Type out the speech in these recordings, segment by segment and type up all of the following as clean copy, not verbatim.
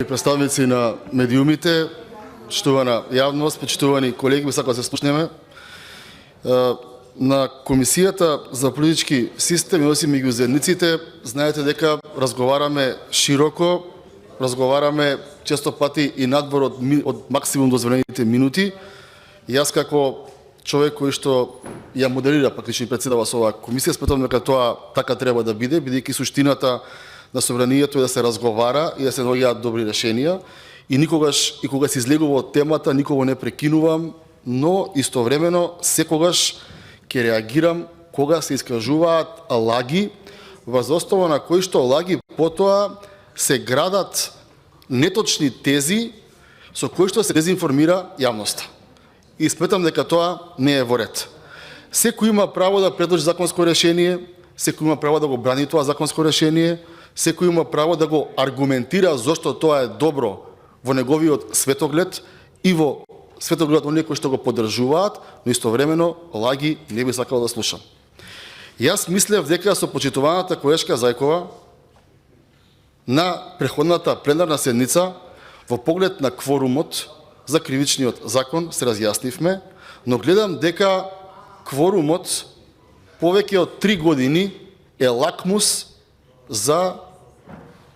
представници на медиумите, почитувана јавност, почитувани колеги, би сакал да се слушнеме. На Комисијата за политички систем и односи меѓу заедниците, знаете дека разговараме широко, разговараме често пати и надвор од максимум дозволените минути. И јас како човек кој што ја модерира практично председава со оваа комисија, сметам дека тоа така треба да биде, бидејќи суштината на собранието е да се разговара и да се наоѓаат добри решенија. И никогаш, и кога се излегува од темата, никого не прекинувам, но истовремено секогаш ќе реагирам кога се искажуваат лаги, врз основа на кои што лаги потоа се градат неточни тези со кои што се дезинформира јавноста. И сметам дека тоа не е во ред. Секој има право да предложи законско решение, секој има право да го брани тоа законско решение, секој има право да го аргументира зошто тоа е добро во неговиот светоглед и во светоглед оние кои што го поддржуваат, но истовремено лаги не би сакал да слушам. Јас мислев дека со почитуваната колешка Зајкова на преходната пленарна седница во поглед на кворумот за кривичниот закон се разјаснивме, но гледам дека кворумот повеќе од 3 години е лакмус за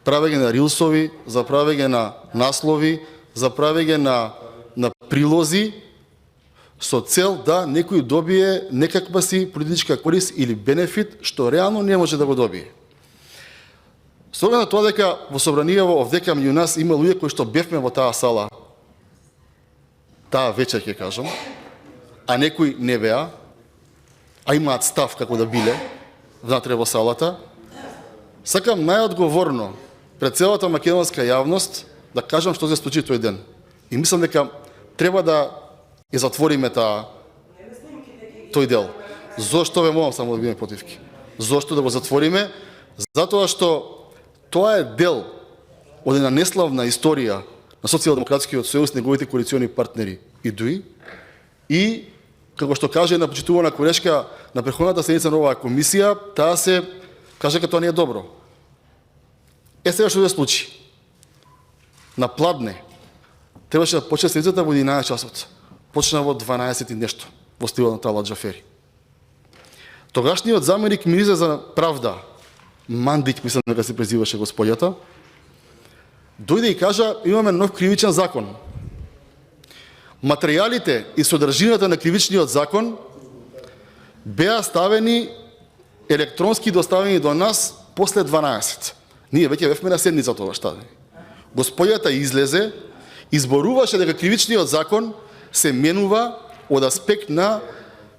правење на рилсови, за правење на наслови, за правење на прилози со цел да некој добие некаква си политичка корист или бенефит што реално не може да го добие. Со оглед на тоа дека во собраниево овдека меѓу нас има луѓе кои што бевме во таа сала таа вечер, ќе кажам, а некои не беа, а имаат став како да биле внатре во салата, сакам најодговорно пред целата македонска јавност да кажам што се случи тој ден. И мислам дека треба да ја затвориме тој дел. Зошто ве молам само да бидеме противки? Зошто да го затвориме? Затоа што тоа е дел од една неславна историја на Социјалдемократскиот сојуз, неговите коалициони партнери и ДУИ, и како што каже една почитувана колешка на преходната седница на оваа комисија, таа се каже дека тоа не е добро. Сега што се случи? На Пладне требаше да почне седницата во 11 часот. Почна во 12 и нешто, во стилот на Талат Џафери. Тогашниот заменик министер за правда, Мандик, мислам дека се презиваше господјата, дојде и кажа, имаме нов кривичен закон. Материјалите и содржината на кривичниот закон беа ставени електронски доставени до нас после 12. Ние веќе бевме на седница тоа што. Господјата излезе, изборуваше дека кривичниот закон се менува од аспект на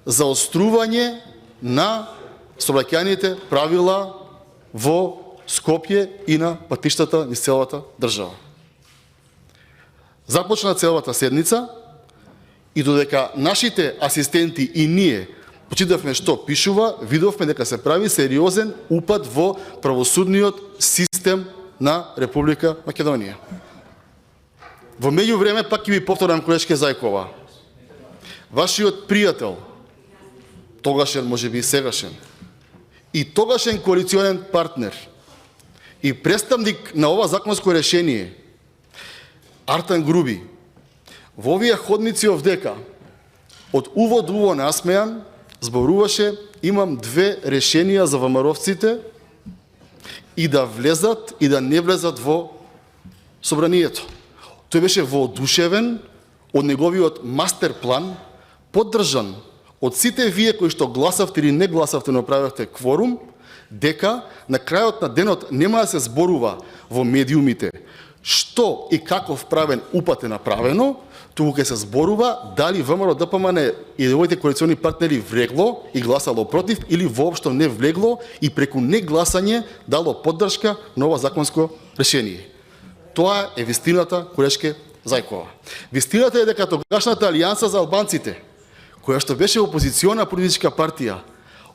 заострување на сообраќајните правила во Скопје и на патиштата низ целата држава. Започна целата седница и додека нашите асистенти и ние почитавме што пишува, видовме дека се прави сериозен упад во правосудниот систем на Република Македонија. Во меѓувреме, пак ќе ви повторам колешке Зајкова, вашиот пријател, тогашен, можеби и сегашен, и тогашен коалиционен партнер и представник на ова законско решение, Артан Груби, во овие ходници овдека, од увод до увод насмејан, зборуваше, имам 2 решенија за ВМРО-вците и да влезат и да не влезат во собранието. Тој беше воодушевен од неговиот мастер план, поддржан од сите вие кои што гласавте или не гласавте, но правевте кворум, дека на крајот на денот нема да се зборува во медиумите што и каков правен упат е направено, туку ќе се зборува дали ВМРО ДПМН и неговите коалициони партнери влегло и гласало против или воопшто не влегло и преку негласање дало поддршка на ова законско решение. Тоа е вистината, колешке Зајкова. Вистината е дека тогашната Алијанса за албанците, која што беше опозициона политичка партија,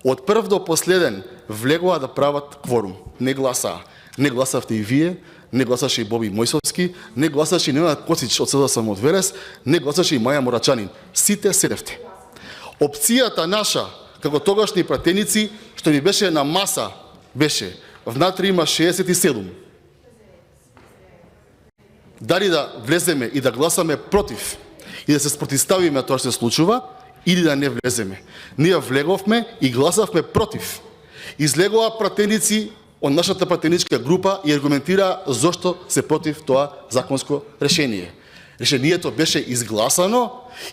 од прв до последен влегоа да прават кворум. Не гласаа. Не гласавте и вие, не гласаше и Боби Мојсовски, не гласаше и Ненад Коцич од СДСМ од Верес, не гласаше и Маја Морачанин. Сите седевте. Опцијата наша, како тогашни пратеници, што ни беше на маса, беше внатре има 67. дали да влеземе и да гласаме против и да се спротивставиме тоа што се случува, или да не влеземе. Ние влеговме и гласавме против. Излегоа пратеници од нашата пратеничка група и аргументира зошто се против тоа законско решение. Решението беше изгласано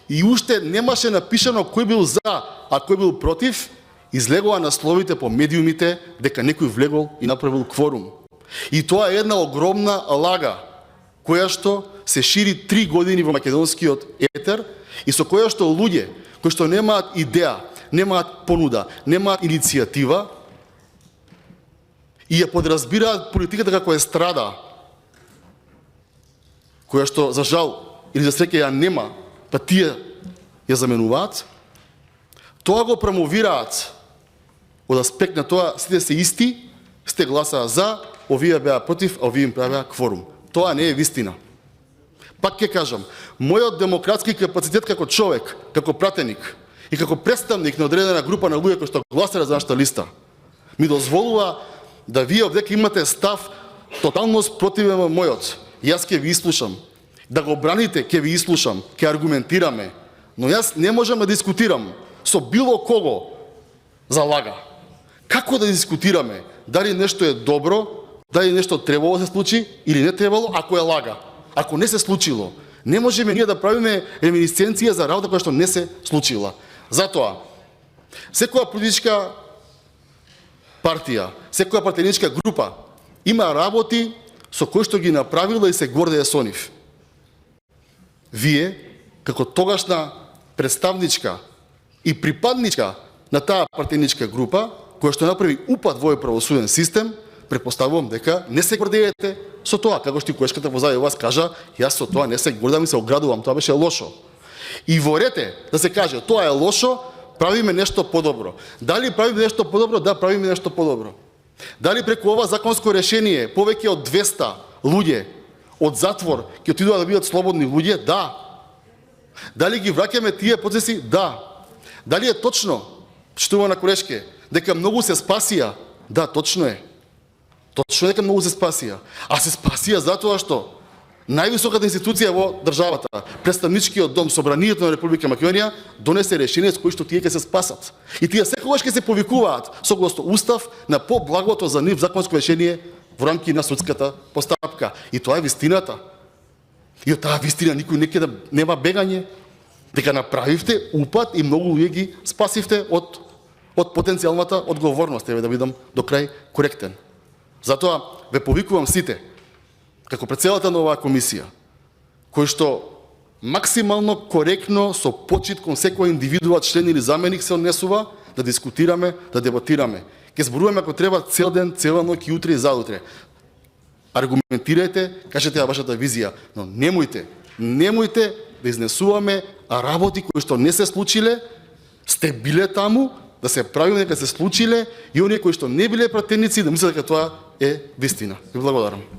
и уште немаше напишано кој бил за, а кој бил против. Излегоа насловите по медиумите дека некој влегол и направил кворум. И тоа е една огромна лага, која што се шири 3 години во македонскиот етер и со која што луѓе кои што немаат идеја, немаат понуда, немаат иницијатива и ја подразбираат политиката како е страда, која што за жал или за среќа ја нема, па тие ја заменуваат, тоа го промовираат од аспект на тоа сите се исти, сте гласаа за, овие беа против, а овие им правеа кворум. Тоа не е вистина. Пак ќе кажам, мојот демократски капацитет како човек, како пратеник и како представник на одредена група на луѓе кои што гласале за нашата листа, ми дозволува да вие овдека имате став тотално спротивен во мојот. Јас ќе ви слушам. Да го браните, ќе ви слушам, ќе аргументираме, но јас не можам да дискутирам со било кого за лага. Како да дискутираме дали нешто е добро, дали нешто требало да се случи или не требало, ако е лага, ако не се случило. Не можеме ние да правиме реминисценција за работа која што не се случила. Затоа, секоја политичка партија, секоја пратеничка група има работи со кои што ги направила и се гордее со нив. Вие, како тогашна представничка и припадничка на таа пратеничка група, која што направи упад во овој правосуден систем, претпоставувам дека не се гордеете со тоа, како што и колешката позади вас кажа, јас со тоа не се гордам и се оградувам, тоа беше лошо. И ворете да се каже, тоа е лошо, правиме нешто подобро. Дали правиме нешто подобро? Да, правиме нешто подобро. Дали преку ова законско решение повеќе од 200 луѓе од затвор ќе отидоа да бидат слободни луѓе? Да. Дали ги враќаме тие процеси? Да. Дали е точно, штува на колешке, дека многу се спасија? Да, точно е. Точно дека многу се спасија. А се спасија затоа што највисоката институција во државата, представничкиот дом, Собранието на Република Македонија, донесе решение со кои што тие ќе се спасат. И тие секогаш ќе се повикуваат согласно устав на поблагото за нив законско решение во рамки на судската постапка. И тоа е вистината. И од таа вистина никој не ќе да нема бегање. Дека направивте упад и многу луѓе ги спасивте од потенцијалната одговорност. Еве да бидам до крај коректен. Затоа ве повикувам сите, како председател на оваа комисија, кој што максимално коректно со почит кон секој индивидуа, член или заменик се однесува, да дискутираме, да дебатираме. Ќе зборуваме ако треба цел ден, цела ноќ и утре и заутре. Аргументирајте, кажете ја вашата визија, но немојте да изнесуваме работи кои што не се случиле, сте биле таму, да се правиме дека се случиле и оние кои што не биле пратеници да мислат дека тоа е вистина. Ви благодарам.